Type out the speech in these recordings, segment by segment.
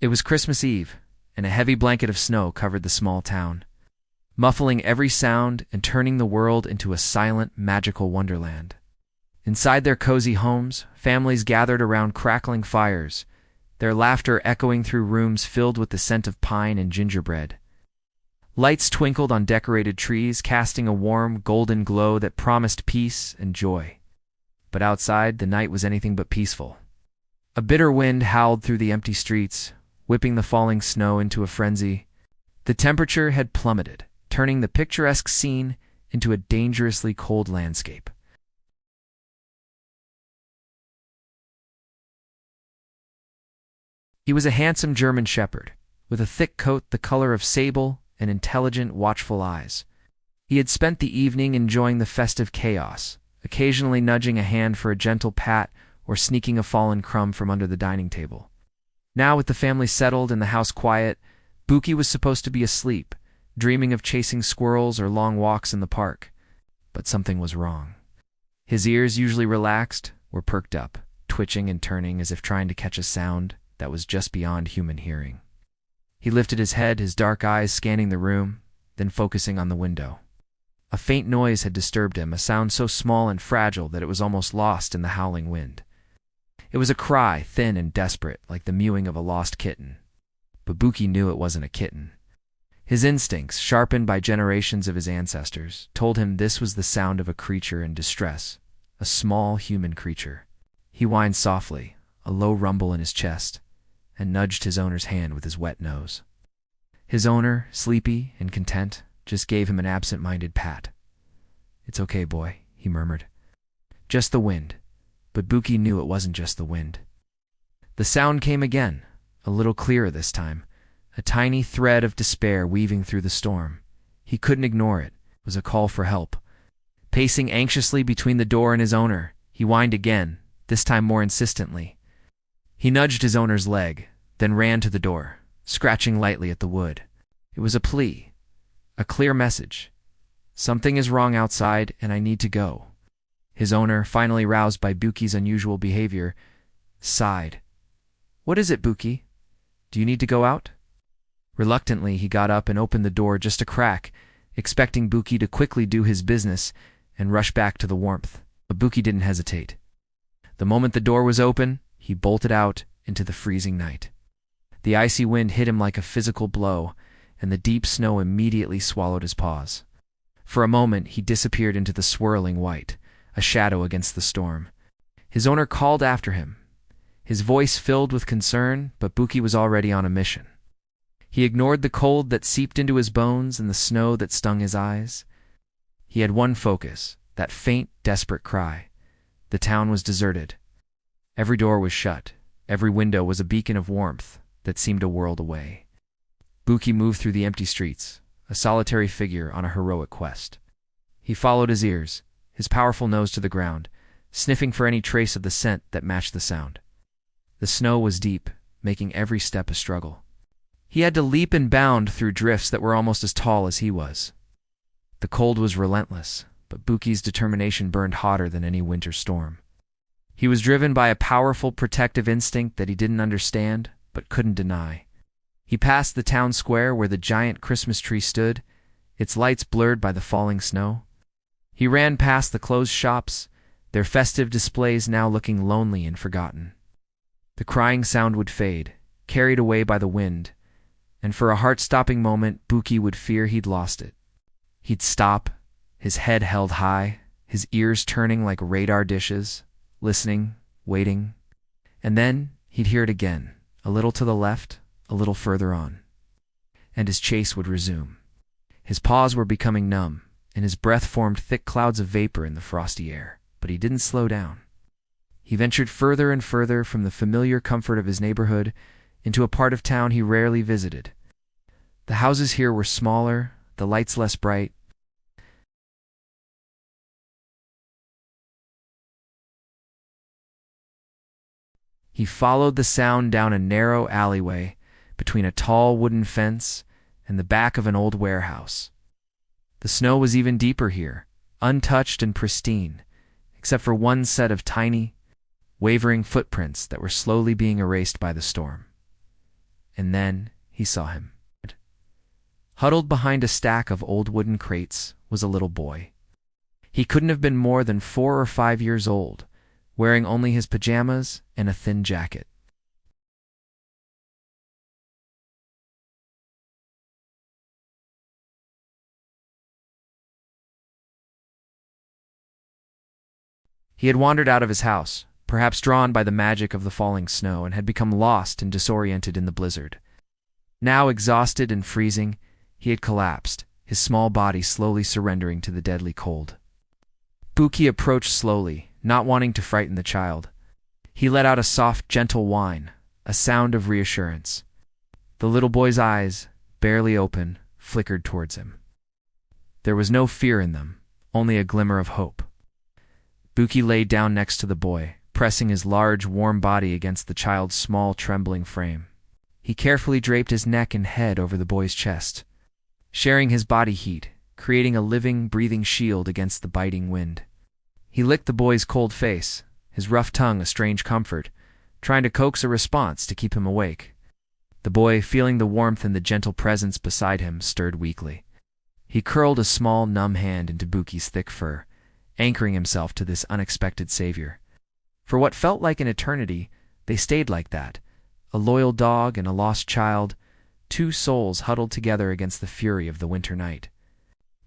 It was Christmas Eve, and a heavy blanket of snow covered the small town, muffling every sound and turning the world into a silent, magical wonderland. Inside their cozy homes, families gathered around crackling fires, their laughter echoing through rooms filled with the scent of pine and gingerbread. Lights twinkled on decorated trees, casting a warm, golden glow that promised peace and joy. But outside, the night was anything but peaceful. A bitter wind howled through the empty streets, whipping the falling snow into a frenzy. The temperature had plummeted, turning the picturesque scene into a dangerously cold landscape. He was a handsome German shepherd, with a thick coat the color of sable and intelligent, watchful eyes. He had spent the evening enjoying the festive chaos, occasionally nudging a hand for a gentle pat or sneaking a fallen crumb from under the dining table. Now, with the family settled and the house quiet, Buki was supposed to be asleep, dreaming of chasing squirrels or long walks in the park. But something was wrong. His ears, usually relaxed, were perked up, twitching and turning as if trying to catch a sound that was just beyond human hearing. He lifted his head, his dark eyes scanning the room, then focusing on the window. A faint noise had disturbed him, a sound so small and fragile that it was almost lost in the howling wind. It was a cry, thin and desperate, like the mewing of a lost kitten. But Buki knew it wasn't a kitten. His instincts, sharpened by generations of his ancestors, told him this was the sound of a creature in distress, a small human creature. He whined softly, a low rumble in his chest, and nudged his owner's hand with his wet nose. His owner, sleepy and content, just gave him an absent-minded pat. "It's okay, boy," he murmured. "Just the wind." But Buki knew it wasn't just the wind. The sound came again, a little clearer this time, a tiny thread of despair weaving through the storm. He couldn't ignore it. It was a call for help. Pacing anxiously between the door and his owner, he whined again, this time more insistently. He nudged his owner's leg, then ran to the door, scratching lightly at the wood. It was a plea, a clear message. "Something is wrong outside, and I need to go." His owner, finally roused by Buki's unusual behavior, sighed. "What is it, Buki? Do you need to go out?" Reluctantly, he got up and opened the door just a crack, expecting Buki to quickly do his business and rush back to the warmth. But Buki didn't hesitate. The moment the door was open, he bolted out into the freezing night. The icy wind hit him like a physical blow, and the deep snow immediately swallowed his paws. For a moment, he disappeared into the swirling white, a shadow against the storm. His owner called after him, his voice filled with concern, but Buki was already on a mission. He ignored the cold that seeped into his bones and the snow that stung his eyes. He had one focus, that faint, desperate cry. The town was deserted. Every door was shut. Every window was a beacon of warmth that seemed a world away. Buki moved through the empty streets, a solitary figure on a heroic quest. He followed his ears, his powerful nose to the ground, sniffing for any trace of the scent that matched the sound. The snow was deep, making every step a struggle. He had to leap and bound through drifts that were almost as tall as he was. The cold was relentless, but Buki's determination burned hotter than any winter storm. He was driven by a powerful protective instinct that he didn't understand, but couldn't deny. He passed the town square where the giant Christmas tree stood, its lights blurred by the falling snow. He ran past the closed shops, their festive displays now looking lonely and forgotten. The crying sound would fade, carried away by the wind, and for a heart-stopping moment, Buki would fear he'd lost it. He'd stop, his head held high, his ears turning like radar dishes, listening, waiting, and then he'd hear it again, a little to the left, a little further on. And his chase would resume. His paws were becoming numb, and his breath formed thick clouds of vapor in the frosty air, but he didn't slow down. He ventured further and further from the familiar comfort of his neighborhood into a part of town he rarely visited. The houses here were smaller, the lights less bright. He followed the sound down a narrow alleyway between a tall wooden fence and the back of an old warehouse. The snow was even deeper here, untouched and pristine, except for one set of tiny, wavering footprints that were slowly being erased by the storm. and then he saw him. Huddled behind a stack of old wooden crates was a little boy. He couldn't have been more than 4 or 5 years old, wearing only his pajamas and a thin jacket. He had wandered out of his house, perhaps drawn by the magic of the falling snow, and had become lost and disoriented in the blizzard. Now, exhausted and freezing, he had collapsed, his small body slowly surrendering to the deadly cold. Buki approached slowly, not wanting to frighten the child. He let out a soft, gentle whine, a sound of reassurance. The little boy's eyes, barely open, flickered towards him. There was no fear in them, only a glimmer of hope. Buki lay down next to the boy, pressing his large, warm body against the child's small, trembling frame. He carefully draped his neck and head over the boy's chest, sharing his body heat, creating a living, breathing shield against the biting wind. He licked the boy's cold face, his rough tongue a strange comfort, trying to coax a response to keep him awake. The boy, feeling the warmth and the gentle presence beside him, stirred weakly. He curled a small, numb hand into Buki's thick fur, anchoring himself to this unexpected savior. For what felt like an eternity, they stayed like that, a loyal dog and a lost child, 2 souls huddled together against the fury of the winter night.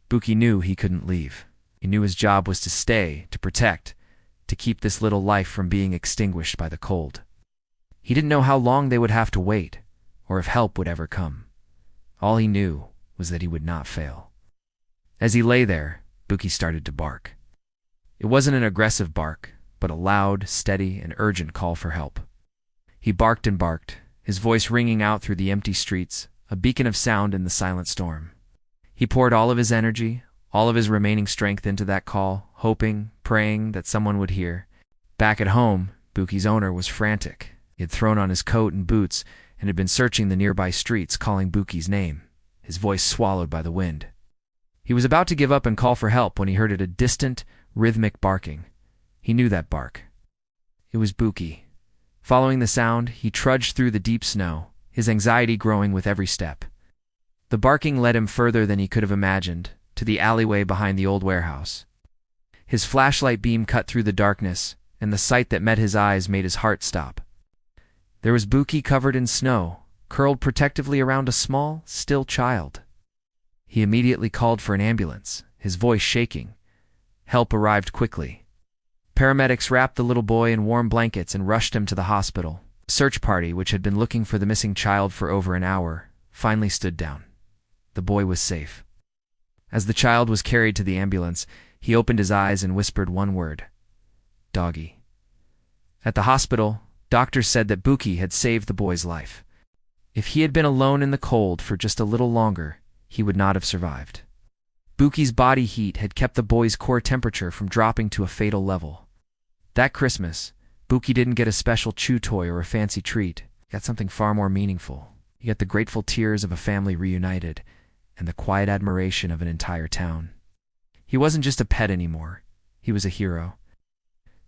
Buki knew he couldn't leave. He knew his job was to stay, to protect, to keep this little life from being extinguished by the cold. He didn't know how long they would have to wait, or if help would ever come. All he knew was that he would not fail. As he lay there, Buki started to bark. It wasn't an aggressive bark, but a loud, steady, and urgent call for help. He barked and barked, his voice ringing out through the empty streets, a beacon of sound in the silent storm. He poured all of his energy, all of his remaining strength into that call, hoping, praying that someone would hear. Back at home, Buki's owner was frantic. He had thrown on his coat and boots and had been searching the nearby streets, calling Buki's name, his voice swallowed by the wind. He was about to give up and call for help when he heard a distant, rhythmic barking. He knew that bark. It was Buki. Following the sound, he trudged through the deep snow, his anxiety growing with every step. The barking led him further than he could have imagined, to the alleyway behind the old warehouse. His flashlight beam cut through the darkness, and the sight that met his eyes made his heart stop. There was Buki covered in snow, curled protectively around a small, still child. He immediately called for an ambulance, his voice shaking. Help arrived quickly. Paramedics wrapped the little boy in warm blankets and rushed him to the hospital. The search party, which had been looking for the missing child for over an hour, finally stood down. The boy was safe. As the child was carried to the ambulance, he opened his eyes and whispered one word: "Doggy." At the hospital, doctors said that Buki had saved the boy's life. If he had been alone in the cold for just a little longer, he would not have survived. Buki's body heat had kept the boy's core temperature from dropping to a fatal level. That Christmas, Buki didn't get a special chew toy or a fancy treat. He got something far more meaningful. He got the grateful tears of a family reunited and the quiet admiration of an entire town. He wasn't just a pet anymore. He was a hero.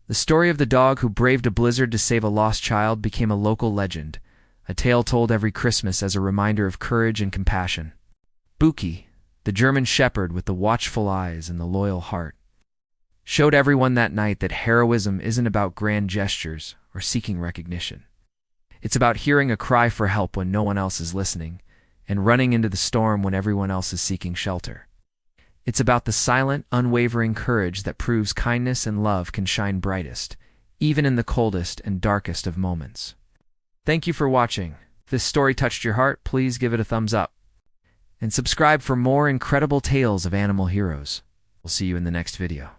The story of the dog who braved a blizzard to save a lost child became a local legend, a tale told every Christmas as a reminder of courage and compassion. Buki, the German shepherd with the watchful eyes and the loyal heart, showed everyone that night that heroism isn't about grand gestures or seeking recognition. It's about hearing a cry for help when no one else is listening, and running into the storm when everyone else is seeking shelter. It's about the silent, unwavering courage that proves kindness and love can shine brightest, even in the coldest and darkest of moments. Thank you for watching. If this story touched your heart, please give it a thumbs up. And subscribe for more incredible tales of animal heroes. We'll see you in the next video.